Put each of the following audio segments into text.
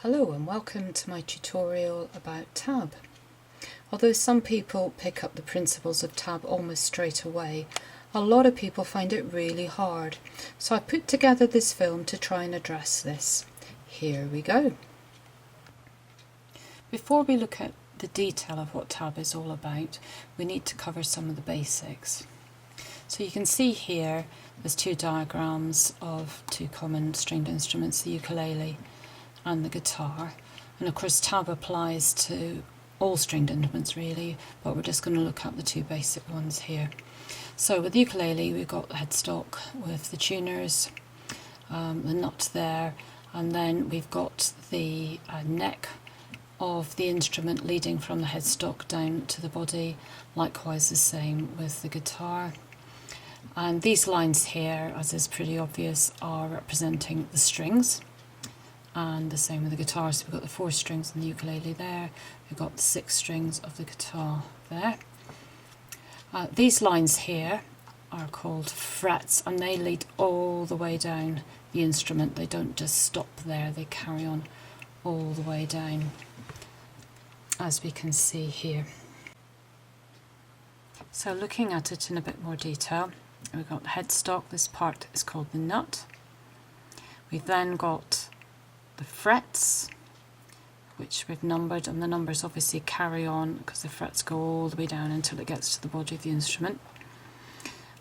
Hello and welcome to my tutorial about tab. Although some people pick up the principles of tab almost straight away, a lot of people find it really hard. So I put together this film to try and address this. Here we go. Before we look at the detail of what tab is all about, we need to cover some of the basics. So you can see here there's two diagrams of two common stringed instruments, the ukulele and the guitar, and of course tab applies to all stringed instruments really, but we're just going to look at the two basic ones here. So with the ukulele we've got the headstock with the tuners, the nut there, and then we've got the neck of the instrument leading from the headstock down to the body, likewise the same with the guitar. And these lines here, as is pretty obvious, are representing the strings. And the same with the guitar, so we've got the 4 strings on the ukulele there, we've got the 6 strings of the guitar there. These lines here are called frets, and they lead all the way down the instrument. They don't just stop there, they carry on all the way down, as we can see here. So looking at it in a bit more detail, we've got the headstock, this part is called the nut. We've then got the frets, which we've numbered, and the numbers obviously carry on because the frets go all the way down until it gets to the body of the instrument.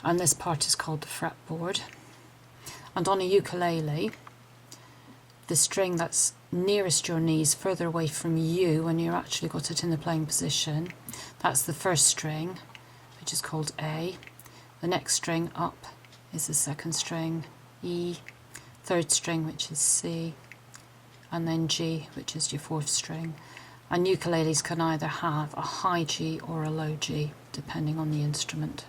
And this part is called the fretboard. And on a ukulele, the string that's nearest your knees, further away from you when you've actually got it in the playing position, that's the first string, which is called A. The next string up is the second string, E, third string, which is C, and then G, which is your 4th string. And ukuleles can either have a high G or a low G, depending on the instrument.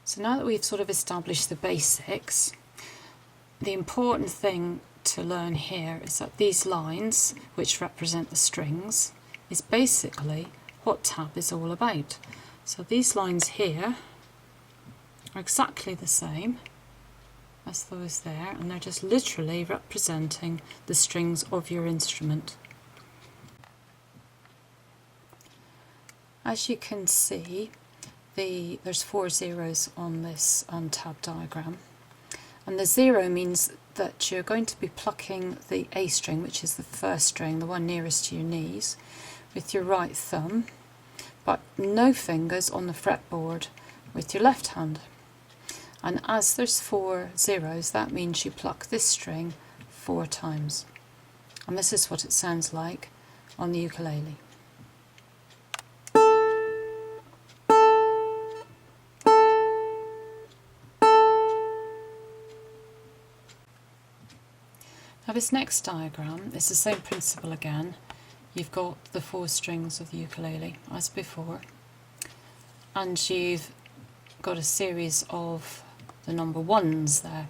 So now that we've sort of established the basics, the important thing to learn here is that these lines, which represent the strings, is basically what tab is all about. So these lines here are exactly the same as those there, and they're just literally representing the strings of your instrument. As you can see, there's 4 zeros on this tab diagram, and the 0 means that you're going to be plucking the A string, which is the first string, the one nearest to your knees, with your right thumb, but no fingers on the fretboard with your left hand. And as there's 4 zeros, that means you pluck this string 4 times. And this is what it sounds like on the ukulele. Now this next diagram is the same principle again. You've got the 4 strings of the ukulele as before, and you've got a series of the number 1s there,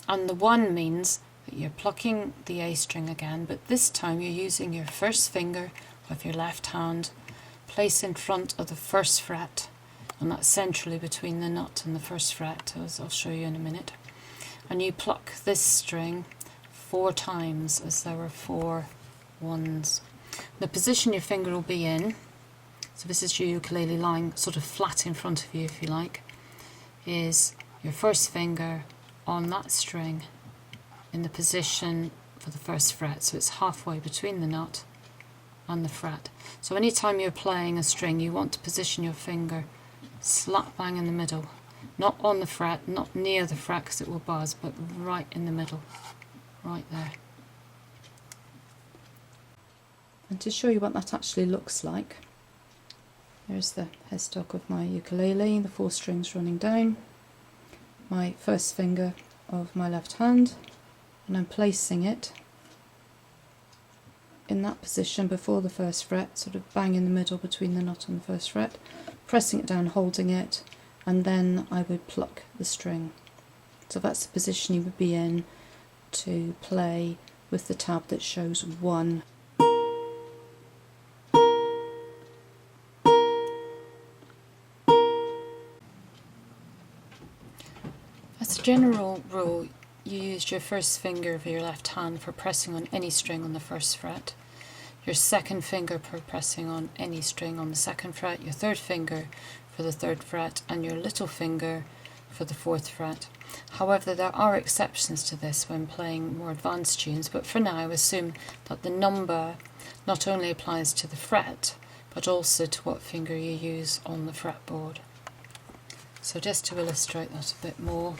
and the 1 means that you're plucking the A string again, but this time you're using your first finger of your left hand, place in front of the 1st fret, and that's centrally between the nut and the 1st fret, as I'll show you in a minute, and you pluck this string 4 times, as there are 4 1s. The position your finger will be in, so this is your ukulele lying sort of flat in front of you if you like, is your first finger on that string in the position for the 1st fret, so it's halfway between the nut and the fret. So anytime you're playing a string, you want to position your finger slap bang in the middle, not on the fret, not near the fret because it will buzz, but right in the middle, right there. And to show you what that actually looks like, here's the headstock of my ukulele, the 4 strings running down, my first finger of my left hand, and I'm placing it in that position before the 1st fret, sort of bang in the middle between the nut and the 1st fret, pressing it down, holding it, and then I would pluck the string. So that's the position you would be in to play with the tab that shows 1. General rule, you use your first finger of your left hand for pressing on any string on the first fret, your second finger for pressing on any string on the second fret, your third finger for the third fret, and your little finger for the fourth fret. However, there are exceptions to this when playing more advanced tunes, but for now assume that the number not only applies to the fret, but also to what finger you use on the fretboard. So just to illustrate that a bit more,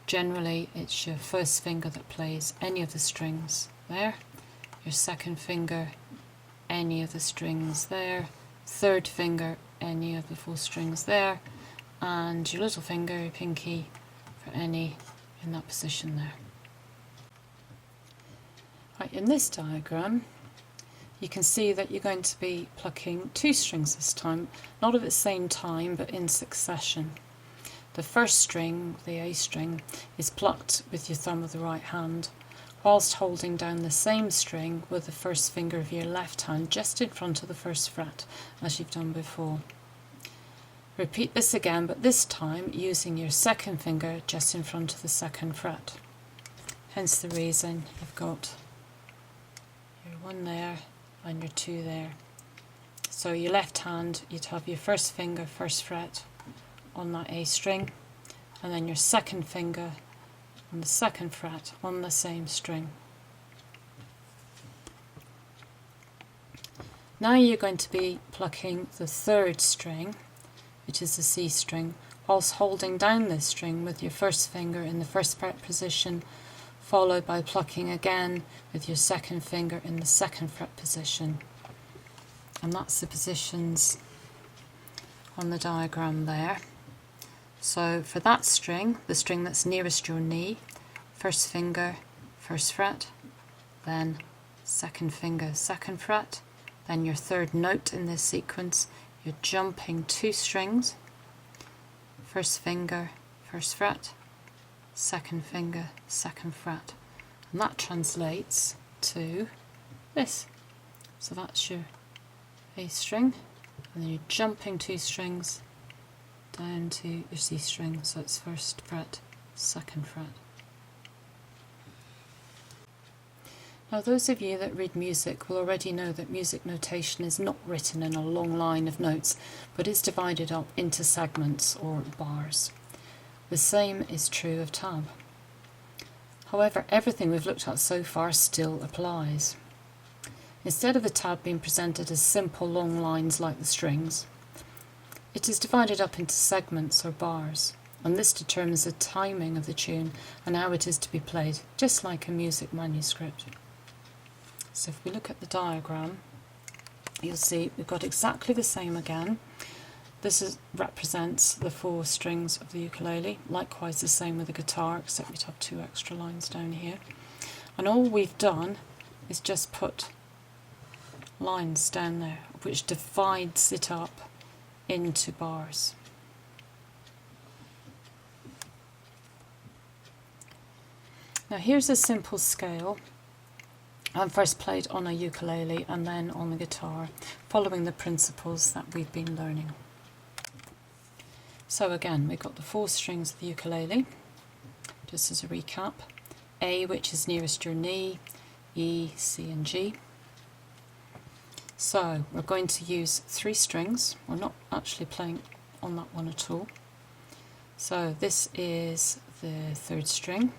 generally it's your first finger that plays any of the strings there, your second finger any of the strings there, third finger any of the full strings there, and your little finger, your pinky, for any in that position there. Right, in this diagram you can see that you're going to be plucking two strings this time, not at the same time but in succession. The first string, the A string, is plucked with your thumb of the right hand, whilst holding down the same string with the first finger of your left hand just in front of the first fret, as you've done before. Repeat this again, but this time using your second finger just in front of the second fret. Hence the reason you've got your one there and your two there. So your left hand, you'd have your first finger, first fret on that A string, and then your second finger on the second fret on the same string. Now you're going to be plucking the third string, which is the C string, whilst holding down this string with your first finger in the first fret position, followed by plucking again with your second finger in the second fret position. And that's the positions on the diagram there. So for that string, the string that's nearest your knee, first finger, first fret, then second finger, second fret, then your third note in this sequence, you're jumping two strings, first finger, first fret, second finger, second fret, and that translates to this. So that's your A string, and then you're jumping two strings down to your C string, so it's first fret, second fret. Now those of you that read music will already know that music notation is not written in a long line of notes, but is divided up into segments or bars. The same is true of tab. However, everything we've looked at so far still applies. Instead of the tab being presented as simple long lines like the strings, it is divided up into segments or bars, and this determines the timing of the tune and how it is to be played, just like a music manuscript. So if we look at the diagram, you'll see we've got exactly the same again. This represents the four strings of the ukulele, likewise the same with the guitar, except we'd have two extra lines down here. And all we've done is just put lines down there, which divides it up into bars. Now here's a simple scale. I'm first played on a ukulele and then on the guitar, following the principles that we've been learning. So again, we've got the four strings of the ukulele, just as a recap. A, which is nearest your knee, E, C and G. So we're going to use three strings. We're not actually playing on that one at all. So this is the third string.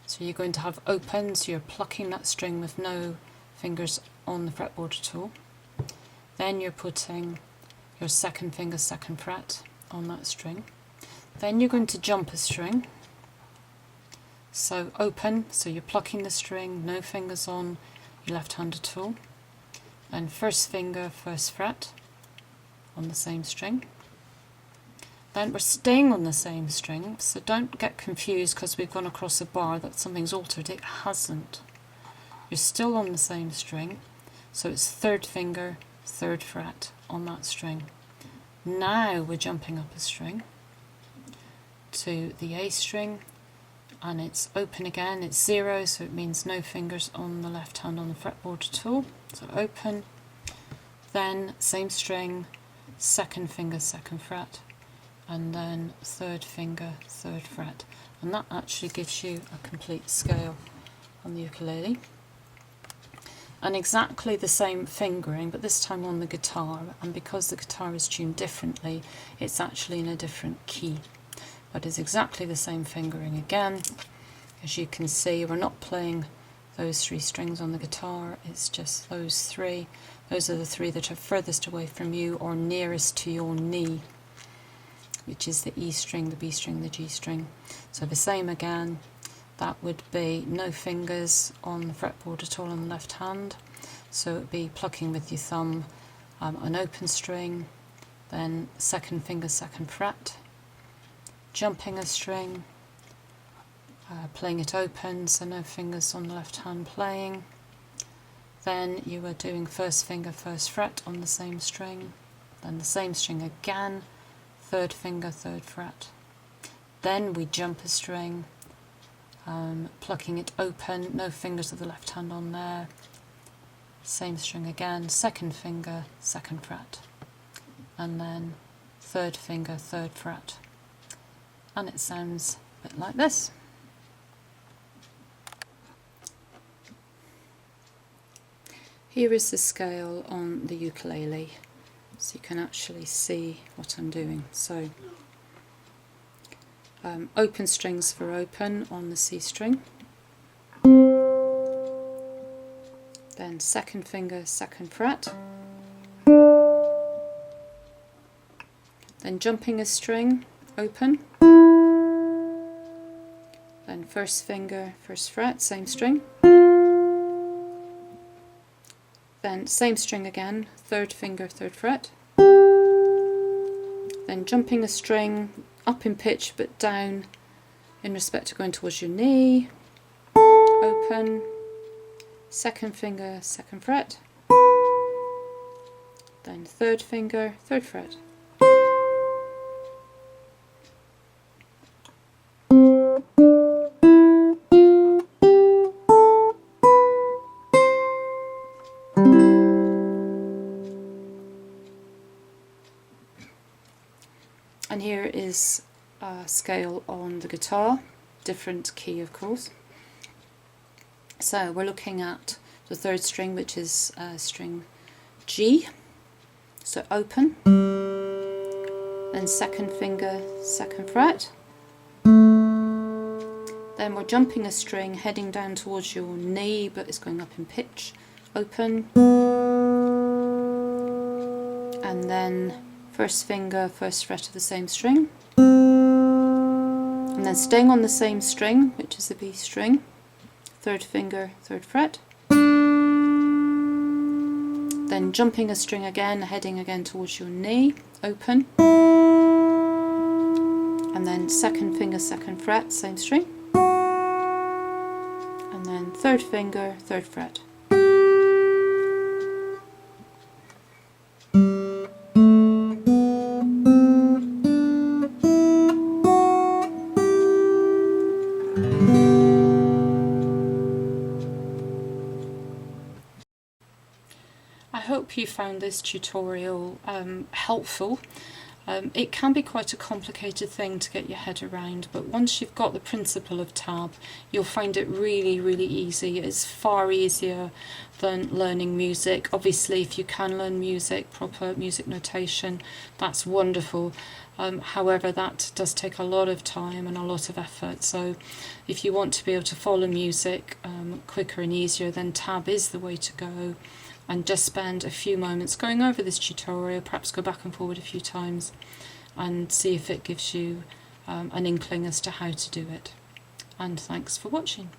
So you're going to have open, so you're plucking that string with no fingers on the fretboard at all. Then you're putting your second finger, second fret on that string. Then you're going to jump a string. So open, so you're plucking the string, no fingers on your left hand at all. And first finger, first fret on the same string. Then we're staying on the same string, so don't get confused because we've gone across a bar that something's altered. It hasn't. You're still on the same string, so it's third finger, third fret on that string. Now we're jumping up a string to the A string, and it's open again. It's 0, so it means no fingers on the left hand on the fretboard at all. So open, then same string, second finger, second fret, and then third finger, third fret, and that actually gives you a complete scale on the ukulele. And exactly the same fingering, but this time on the guitar, and because the guitar is tuned differently, it's actually in a different key. But it's exactly the same fingering again. As you can see, we're not playing those 3 strings on the guitar, it's just those 3. Those are the 3 that are furthest away from you or nearest to your knee, which is the E string, the B string, the G string. So the same again. That would be no fingers on the fretboard at all on the left hand. So it would be plucking with your thumb an open string, then second finger, second fret, jumping a string, playing it open, so no fingers on the left hand playing. Then you are doing first finger, first fret on the same string, then the same string again, third finger, third fret. Then we jump a string, plucking it open, no fingers of the left hand on there, same string again, second finger, second fret, and then third finger, third fret, and it sounds a bit like this. Here is the scale on the ukulele, so you can actually see what I'm doing. So open strings for open on the C string, then second finger, second fret, then jumping a string, open, then first finger, first fret, same string, then same string again, third finger, third fret, then jumping a string, up in pitch but down in respect to going towards your knee, open, second finger, second fret, then third finger, third fret. And here is a scale on the guitar, different key of course. So we're looking at the third string, which is string G, so open, then second finger, second fret, then we're jumping a string heading down towards your knee but it's going up in pitch, open, and then first finger, first fret of the same string, and then staying on the same string, which is the B string, third finger, third fret, then jumping a string again, heading again towards your knee, open, and then second finger, second fret, same string, and then third finger, third fret. I hope you found this tutorial helpful. It can be quite a complicated thing to get your head around, but once you've got the principle of tab, you'll find it really, really easy. It's far easier than learning music. Obviously, if you can learn music, proper music notation, that's wonderful. However, that does take a lot of time and a lot of effort. So if you want to be able to follow music quicker and easier, then tab is the way to go. And just spend a few moments going over this tutorial, perhaps go back and forward a few times and see if it gives you an inkling as to how to do it. And thanks for watching.